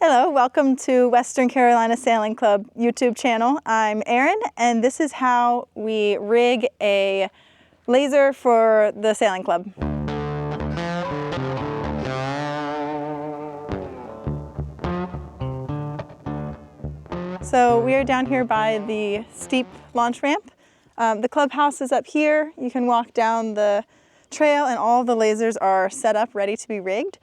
Hello, welcome to Western Carolina Sailing Club YouTube channel. I'm Erin, and this is how we rig a laser for the sailing club. So we are down here by the steep launch ramp. The clubhouse is up here. You can walk down the trail and all the lasers are set up ready to be rigged.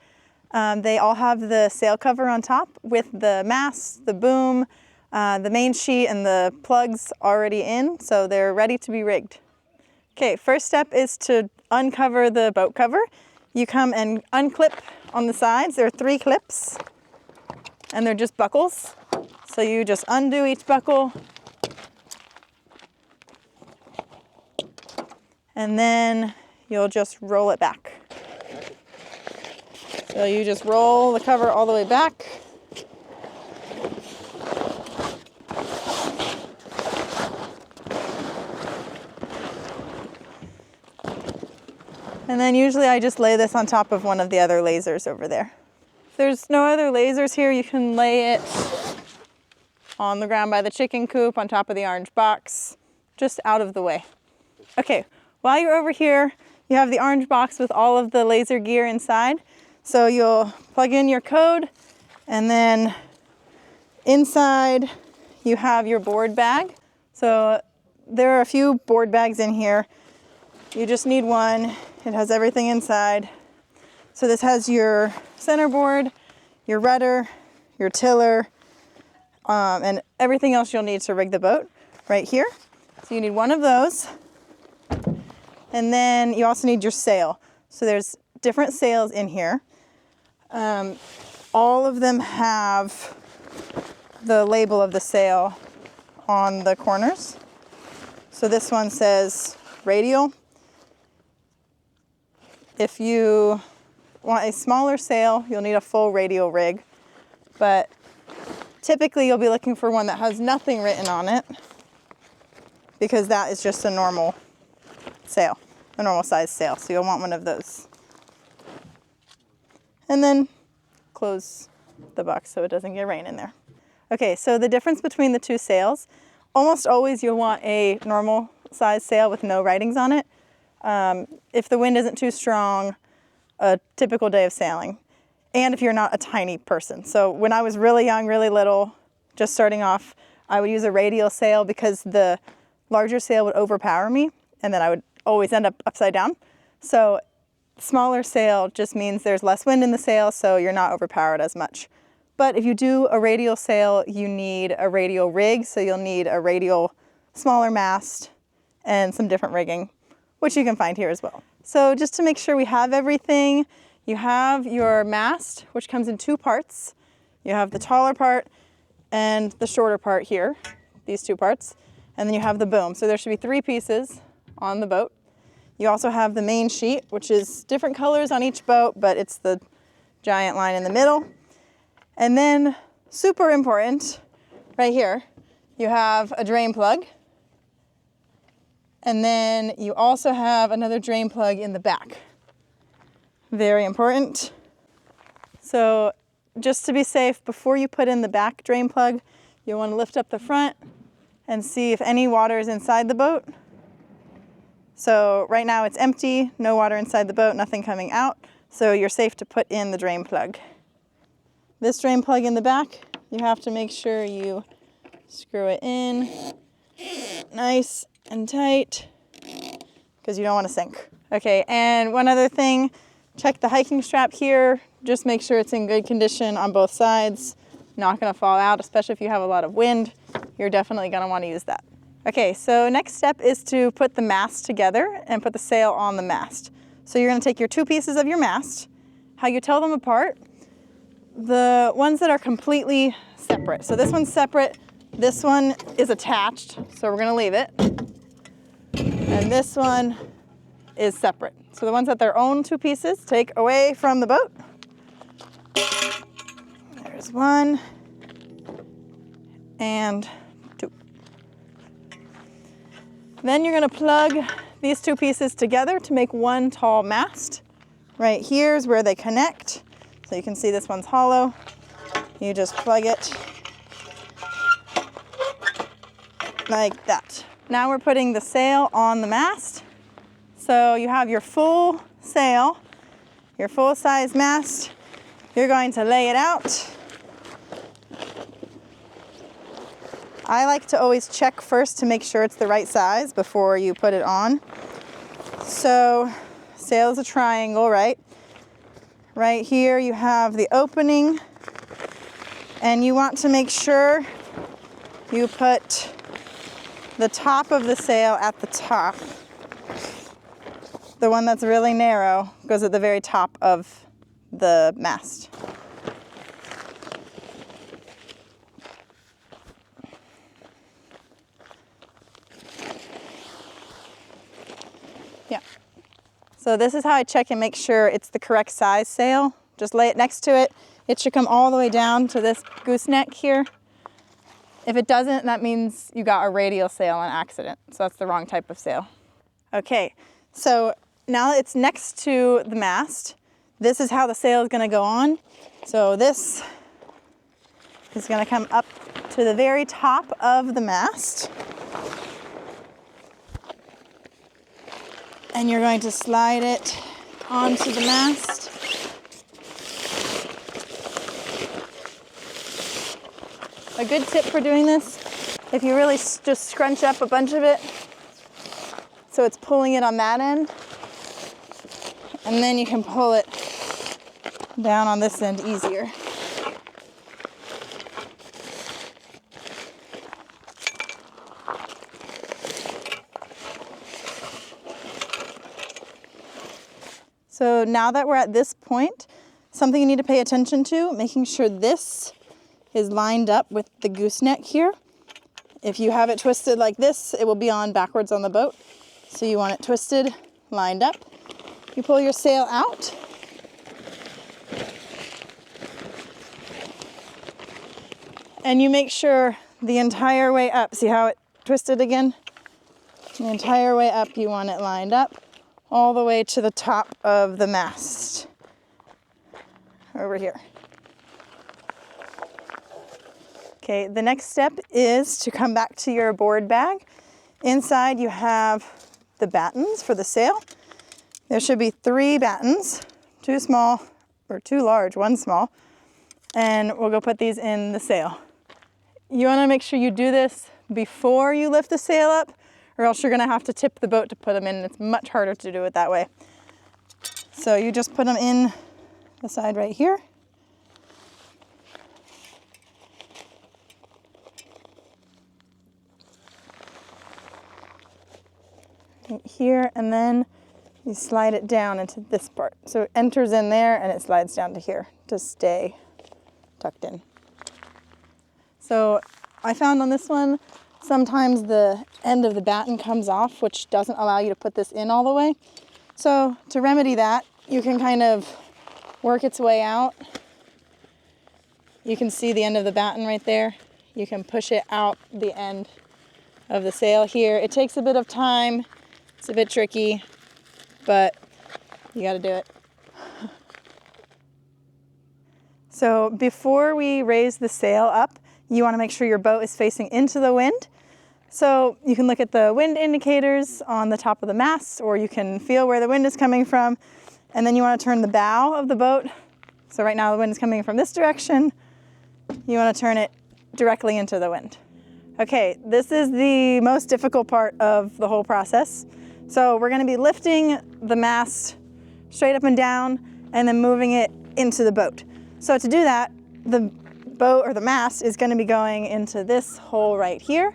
They all have the sail cover on top with the mast, the boom, the main sheet, and the plugs already in, so they're ready to be rigged. Okay, first step is to uncover the boat cover. You come and unclip on the sides. There are 3 clips, and they're just buckles. So you just undo each buckle, and then you'll just roll it back. So you just roll the cover all the way back. And then usually I just lay this on top of one of the other lasers over there. If there's no other lasers here, you can lay it on the ground by the chicken coop, on top of the orange box, just out of the way. Okay, while you're over here, you have the orange box with all of the laser gear inside. So you'll plug in your code, and then inside you have your board bag. So there are a few board bags in here. You just need one. It has everything inside. So this has your centerboard, your rudder, your tiller, and everything else you'll need to rig the boat right here. So you need one of those. And then you also need your sail. So there's different sails in here. All of them have the label of the sail on the corners. So this one says radial. If you want a smaller sail, you'll need a full radial rig, but typically you'll be looking for one that has nothing written on it, because that is just a normal sail, a normal size sail. So you'll want one of those. And then close the box so it doesn't get rain in there. Okay, so the difference between the 2 sails, almost always you'll want a normal size sail with no writings on it. If the wind isn't too strong, a typical day of sailing, and if you're not a tiny person. So when I was really young, really little, just starting off, I would use a radial sail because the larger sail would overpower me, and then I would always end up upside down. So smaller sail just means there's less wind in the sail, so you're not overpowered as much. But if you do a radial sail, you need a radial rig, so you'll need a radial smaller mast and some different rigging, which you can find here as well. So just to make sure we have everything, you have your mast, which comes in 2 parts. You have the taller part and the shorter part here, these 2 parts, and then you have the boom. So there should be 3 pieces on the boat. You also have the main sheet, which is different colors on each boat, but it's the giant line in the middle. And then, super important, right here, you have a drain plug. And then you also have another drain plug in the back. Very important. So just to be safe, before you put in the back drain plug, you'll want to lift up the front and see if any water is inside the boat. So right now it's empty, no water inside the boat, nothing coming out, so you're safe to put in the drain plug. This drain plug in the back, you have to make sure you screw it in nice and tight, because you don't want to sink. Okay, and one other thing, check the hiking strap here. Just make sure it's in good condition on both sides. Not going to fall out, especially if you have a lot of wind. You're definitely going to want to use that. Okay, so next step is to put the mast together and put the sail on the mast. So you're going to take your 2 pieces of your mast. How you tell them apart, the ones that are completely separate. So this one's separate, this one is attached, so we're going to leave it. And this one is separate. So the ones that their own 2 pieces, take away from the boat. There's 1 and 2. Then you're going to plug these 2 pieces together to make one tall mast. Right here is where they connect. So you can see this one's hollow. You just plug it like that. Now we're putting the sail on the mast. So you have your full sail, your full size mast. You're going to lay it out. I like to always check first to make sure it's the right size before you put it on. So sail is a triangle, right? Right here you have the opening, and you want to make sure you put the top of the sail at the top. The one that's really narrow goes at the very top of the mast. Yeah. So this is how I check and make sure it's the correct size sail. Just lay it next to it. It should come all the way down to this gooseneck here. If it doesn't, that means you got a radial sail on accident. So that's the wrong type of sail. Okay, so now that it's next to the mast, this is how the sail is gonna go on. So this is gonna come up to the very top of the mast. And you're going to slide it onto the mast. A good tip for doing this, if you really just scrunch up a bunch of it, so it's pulling it on that end, and then you can pull it down on this end easier. So now that we're at this point, something you need to pay attention to, making sure this is lined up with the gooseneck here. If you have it twisted like this, it will be on backwards on the boat. So you want it twisted, lined up. You pull your sail out. And you make sure the entire way up, see how it twisted again? The entire way up, you want it lined up all the way to the top of the mast. Over here. Okay, the next step is to come back to your board bag. Inside you have the battens for the sail. There should be 3 battens, 2 small, or 2 large, 1 small, and we'll go put these in the sail. You wanna make sure you do this before you lift the sail up, or else you're gonna have to tip the boat to put them in. It's much harder to do it that way. So you just put them in the side right here. Right here, and then you slide it down into this part. So it enters in there and it slides down to here to stay tucked in. So I found on this one, sometimes the end of the batten comes off, which doesn't allow you to put this in all the way. So to remedy that, you can kind of work its way out. You can see the end of the batten right there. You can push it out the end of the sail here. It takes a bit of time. It's a bit tricky, but you gotta do it. So before we raise the sail up, you wanna make sure your boat is facing into the wind. So you can look at the wind indicators on the top of the mast, or you can feel where the wind is coming from. And then you wanna turn the bow of the boat. So right now the wind is coming from this direction. You wanna turn it directly into the wind. Okay, this is the most difficult part of the whole process. So we're gonna be lifting the mast straight up and down and then moving it into the boat. So to do that, the boat or the mast is gonna be going into this hole right here.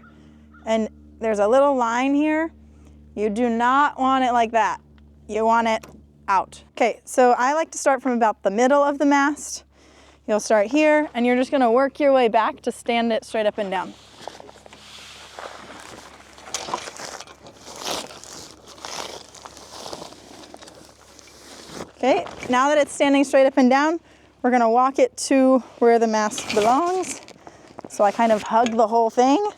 And there's a little line here. You do not want it like that. You want it out. Okay, so I like to start from about the middle of the mast. You'll start here and you're just gonna work your way back to stand it straight up and down. Okay, now that it's standing straight up and down, we're gonna walk it to where the mast belongs. So I kind of hug the whole thing.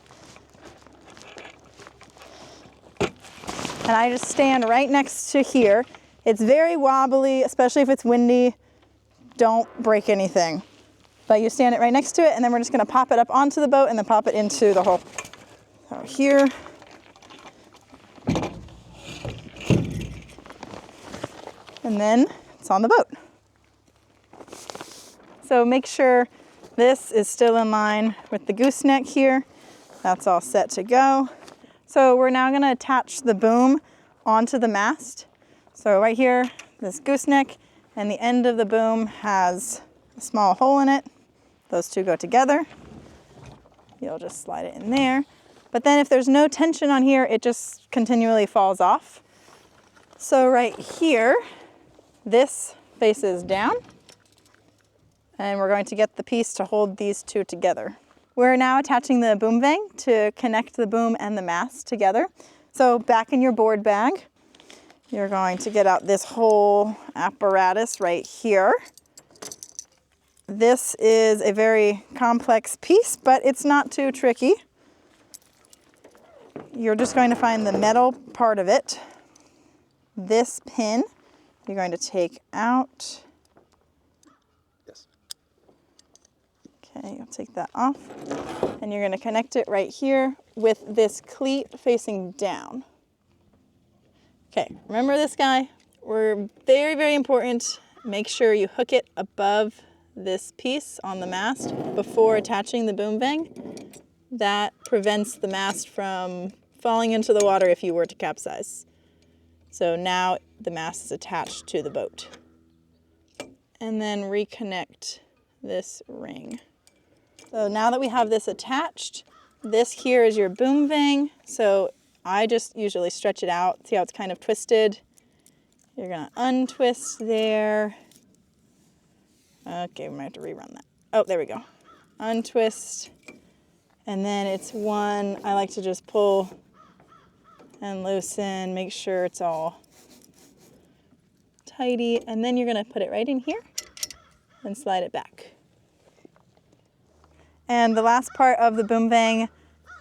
And I just stand right next to here. It's very wobbly, especially if it's windy. Don't break anything. but you stand it right next to it, and then we're just gonna pop it up onto the boat and then pop it into the hole. So here. And then it's on the boat. So make sure this is still in line with the gooseneck here. That's all set to go. So we're now gonna attach the boom onto the mast. So right here, this gooseneck, and the end of the boom has a small hole in it. Those two go together. You'll just slide it in there. But then if there's no tension on here, it just continually falls off. So right here, this faces down, and we're going to get the piece to hold these two together. We're now attaching the boom vang to connect the boom and the mast together. So back in your board bag, you're going to get out this whole apparatus right here. This is a very complex piece, but it's not too tricky. You're just going to find the metal part of it. This pin, you're going to take out. Yes. Okay, you'll take that off. And you're going to connect it right here with this cleat facing down. Okay, remember this guy? We're very, very important. Make sure you hook it above this piece on the mast before attaching the boom vang. That prevents the mast from falling into the water if you were to capsize. So now the mast is attached to the boat. And then reconnect this ring. So now that we have this attached, this here is your boom vang. So I just usually stretch it out. See how it's kind of twisted? You're gonna untwist there. Okay, we might have to rerun that. Oh, there we go. Untwist. And then it's one, I like to just pull and loosen, make sure it's all tidy. And then you're gonna put it right in here and slide it back. And the last part of the boom vang,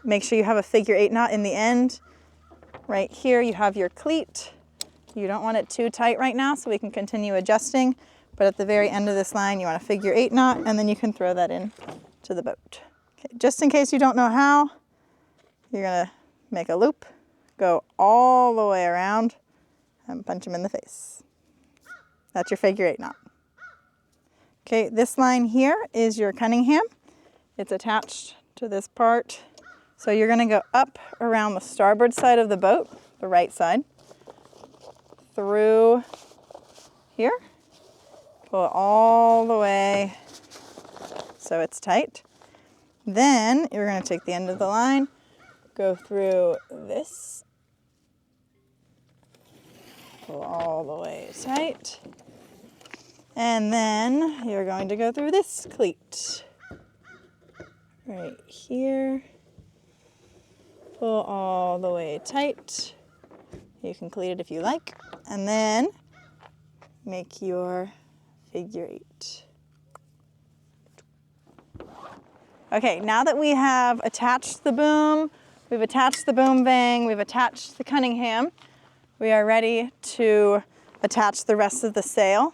make sure you have a figure 8 knot in the end. Right here you have your cleat. You don't want it too tight right now, so we can continue adjusting. But at the very end of this line, you want a figure 8 knot, and then you can throw that in to the boat. Okay, just in case you don't know how, you're gonna make a loop, go all the way around, and punch them in the face. That's your figure 8 knot. Okay, this line here is your Cunningham. It's attached to this part. So you're gonna go up around the starboard side of the boat, the right side, through here, pull it all the way so it's tight. Then you're gonna take the end of the line, go through this, pull all the way tight, and then you're going to go through this cleat right here. Pull all the way tight. You can cleat it if you like. And then make your figure 8. Okay, now that we have attached the boom, we've attached the boom vang, we've attached the Cunningham, we are ready to attach the rest of the sail.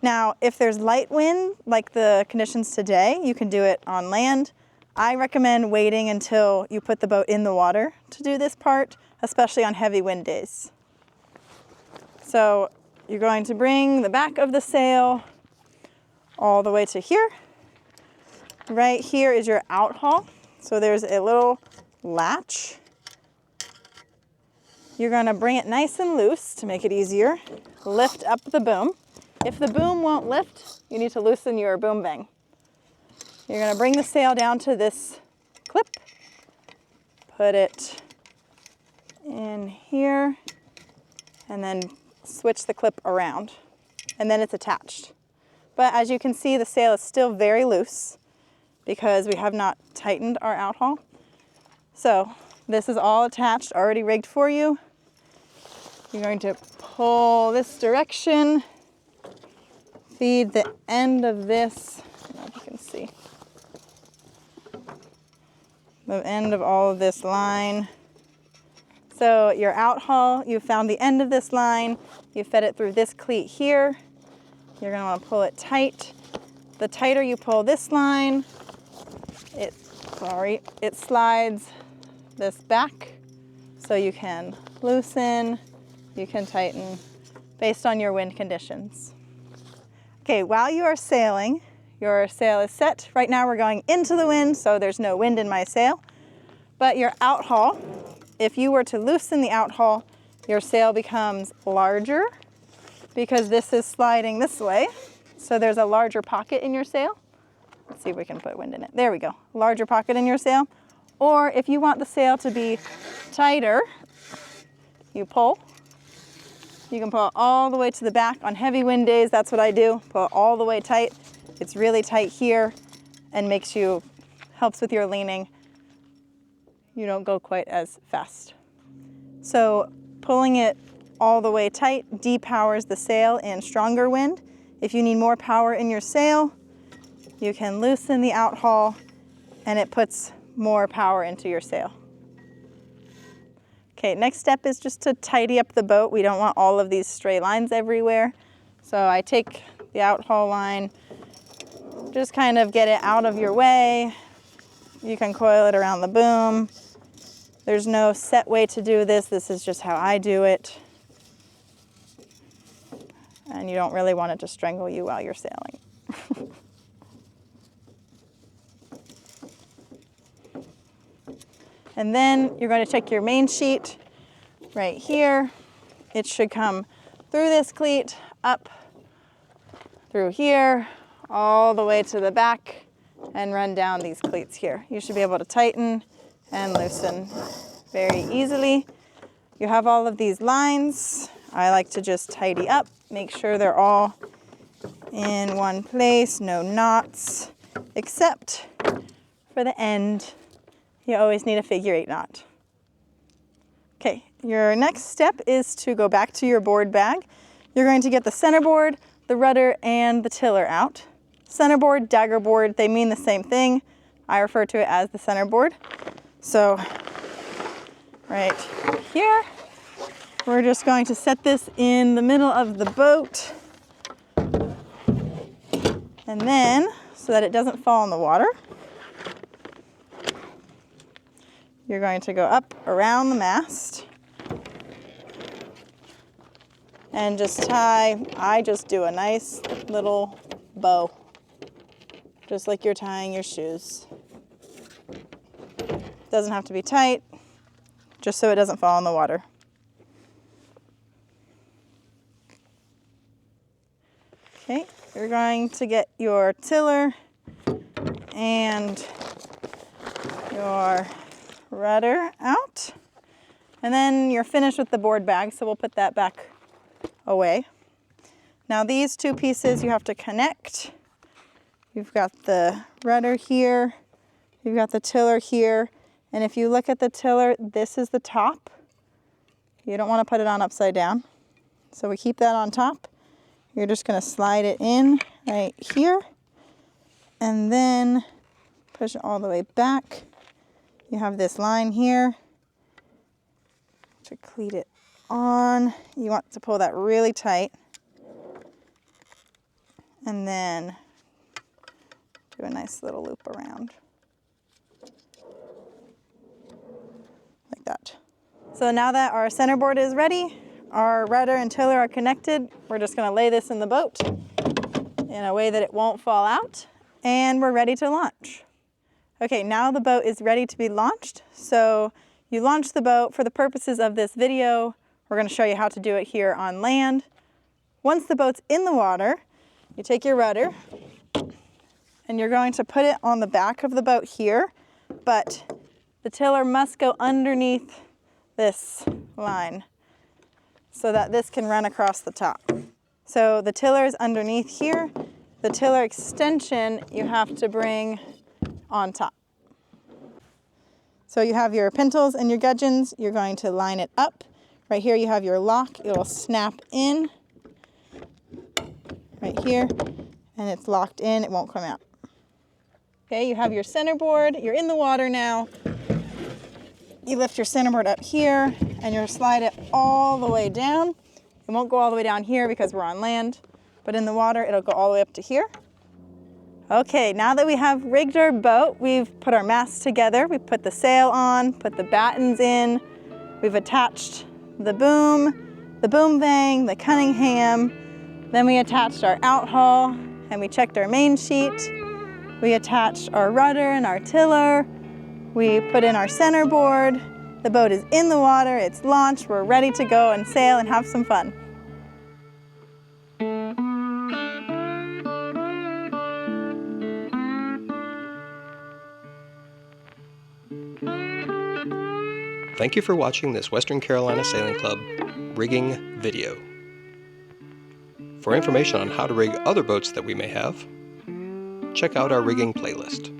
Now, if there's light wind, like the conditions today, you can do it on land. I recommend waiting until you put the boat in the water to do this part, especially on heavy wind days. So you're going to bring the back of the sail all the way to here. Right here is your outhaul. So there's a little latch. You're going to bring it nice and loose to make it easier. Lift up the boom. If the boom won't lift, you need to loosen your boom vang. You're going to bring the sail down to this clip, put it in here, and then switch the clip around, and then it's attached. But as you can see, the sail is still very loose because we have not tightened our outhaul. So this is all attached, already rigged for you. You're going to pull this direction, feed the end of this, I don't know if you can see, the end of all of this line. So your outhaul, you found the end of this line, you fed it through this cleat here. You're gonna wanna pull it tight, the tighter you pull this line, it slides this back, so you can loosen, you can tighten based on your wind conditions. Okay, while you are sailing, your sail is set. Right now we're going into the wind, so there's no wind in my sail. But your outhaul, if you were to loosen the outhaul, your sail becomes larger because this is sliding this way. So there's a larger pocket in your sail. Let's see if we can put wind in it. There we go, larger pocket in your sail. Or if you want the sail to be tighter, you pull. You can pull it all the way to the back. On heavy wind days, that's what I do. Pull it all the way tight. It's really tight here and helps with your leaning. You don't go quite as fast. So pulling it all the way tight depowers the sail in stronger wind. If you need more power in your sail, you can loosen the outhaul and it puts more power into your sail. Okay, next step is just to tidy up the boat. We don't want all of these stray lines everywhere. So I take the outhaul line, just kind of get it out of your way. You can coil it around the boom. There's no set way to do this. This is just how I do it. And you don't really want it to strangle you while you're sailing. And then you're going to take your main sheet right here. It should come through this cleat, up through here, all the way to the back, and run down these cleats here. You should be able to tighten and loosen very easily. You have all of these lines. I like to just tidy up, make sure they're all in one place, no knots, except for the end. You always need a figure-8 knot. Okay, your next step is to go back to your board bag. You're going to get the centerboard, the rudder, and the tiller out. Centerboard, daggerboard, they mean the same thing. I refer to it as the centerboard. So right here, we're just going to set this in the middle of the boat. And then, so that it doesn't fall in the water, you're going to go up around the mast and just tie. I just do a nice little bow, just like you're tying your shoes. Doesn't have to be tight, just so it doesn't fall in the water. Okay, you're going to get your tiller and your rudder out, and then you're finished with the board bag, so we'll put that back away. Now these two pieces you have to connect. You've got the rudder here, you've got the tiller here, and if you look at the tiller, this is the top. You don't want to put it on upside down, so we keep that on top. You're just going to slide it in right here and then push it all the way back. You have this line here to cleat it on. You want to pull that really tight and then do a nice little loop around like that. So now that our centerboard is ready, our rudder and tiller are connected, we're just going to lay this in the boat in a way that it won't fall out, and we're ready to launch. Okay, now the boat is ready to be launched. So you launch the boat. For the purposes of this video, we're going to show you how to do it here on land. Once the boat's in the water, you take your rudder and you're going to put it on the back of the boat here, but the tiller must go underneath this line so that this can run across the top. So the tiller is underneath here. The tiller extension you have to bring on top. So you have your pintles and your gudgeons. You're going to line it up. Right here you have your lock. It will snap in right here, and it's locked in. It won't come out. Okay, you have your centerboard. You're in the water now. You lift your centerboard up here, and you'll slide it all the way down. It won't go all the way down here because we're on land, but in the water it'll go all the way up to here. Okay, now that we have rigged our boat, we've put our masts together, we put the sail on, put the battens in, we've attached the boom vang, the Cunningham, then we attached our outhaul and we checked our main sheet. We attached our rudder and our tiller, we put in our centerboard, the boat is in the water, it's launched, we're ready to go and sail and have some fun. Thank you for watching this Western Carolina Sailing Club rigging video. For information on how to rig other boats that we may have, check out our rigging playlist.